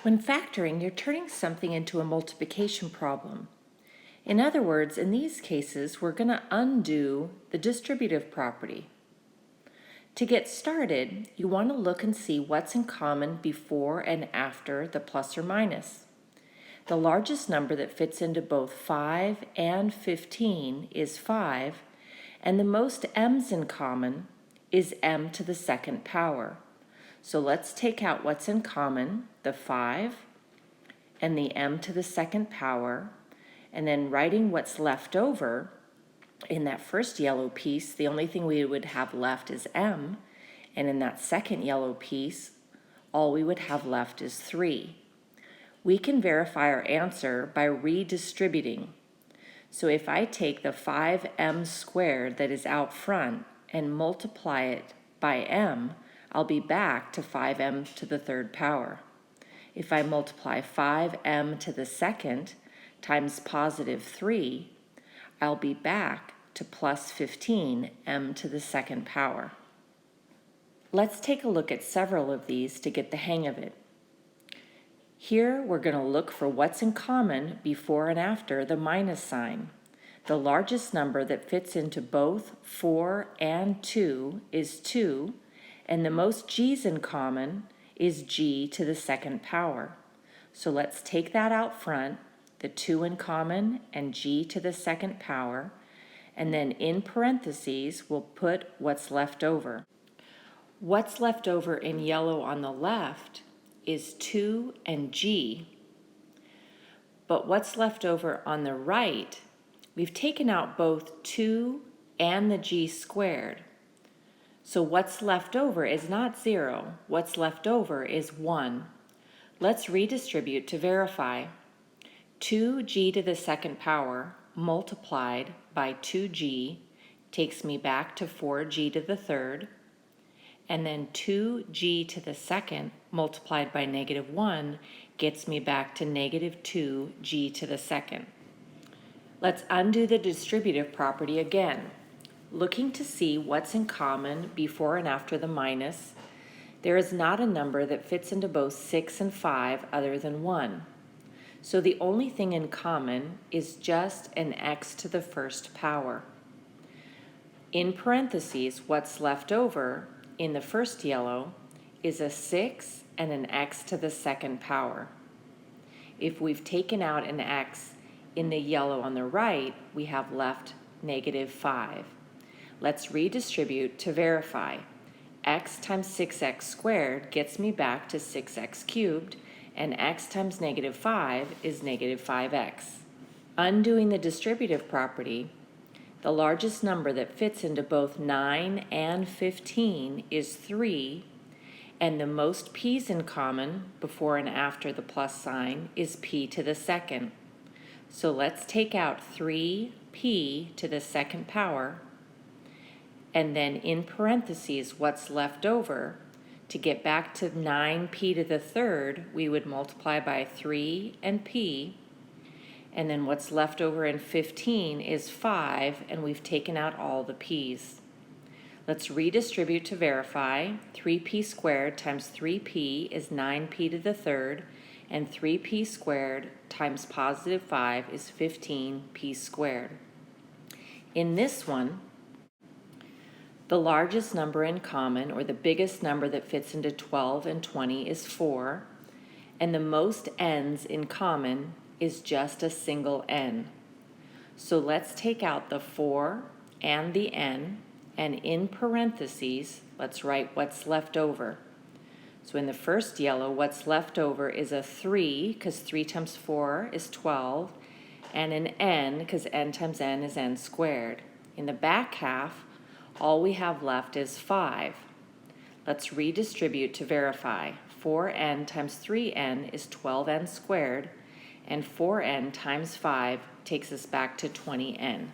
When factoring, you're turning something into a multiplication problem. In other words, in these cases, we're going to undo the distributive property. To get started, you want to look and see what's in common before and after the plus or minus. The largest number that fits into both 5 and 15 is 5, and the most m's in common is m to the second power. So let's take out what's in common, the 5 and the m to the second power, and then writing what's left over. In that first yellow piece, the only thing we would have left is m, and in that second yellow piece, all we would have left is 3. We can verify our answer by redistributing. So if I take the 5m squared that is out front and multiply it by m, I'll be back to 5m to the third power. If I multiply 5m to the second times positive 3, I'll be back to plus 15m to the second power. Let's take a look at several of these to get the hang of it. Here we're going to look for what's in common before and after the minus sign. The largest number that fits into both 4 and 2 is 2, and the most g's in common is g to the second power. So let's take that out front, the 2 in common and g to the second power, and then in parentheses we'll put what's left over. What's left over in yellow on the left is 2 and g, but what's left over on the right, we've taken out both 2 and the g squared. So what's left over is not 0, what's left over is 1. Let's redistribute to verify. 2g to the second power multiplied by 2g takes me back to 4g to the third, and then 2g to the second multiplied by negative 1 gets me back to negative 2g to the second. Let's undo the distributive property again. Looking to see what's in common before and after the minus, there is not a number that fits into both 6 and 5 other than 1. So the only thing in common is just an x to the first power. In parentheses, what's left over in the first yellow is a 6 and an x to the second power. If we've taken out an x in the yellow on the right, we have left negative 5. Let's redistribute to verify. X times 6x squared gets me back to 6x cubed, and x times negative 5 is negative 5x. Undoing the distributive property, the largest number that fits into both 9 and 15 is 3, and the most p's in common before and after the plus sign is p to the second. So let's take out 3p to the second power, and then in parentheses what's left over. To get back to 9p to the third, we would multiply by 3 and p, and then what's left over in 15 is 5, and we've taken out all the p's. Let's redistribute to verify. 3p squared times 3p is 9p to the third, and 3p squared times positive 5 is 15p squared. In this one, the largest number in common, or the biggest number that fits into 12 and 20, is 4, and the most n's in common is just a single n. So let's take out the 4 and the n, and in parentheses, let's write what's left over. So in the first yellow, what's left over is a 3, because 3 times 4 is 12, and an n, because n times n is n squared. In the back half, all we have left is 5. Let's redistribute to verify. 4n times 3n is 12n squared, and 4n times 5 takes us back to 20n.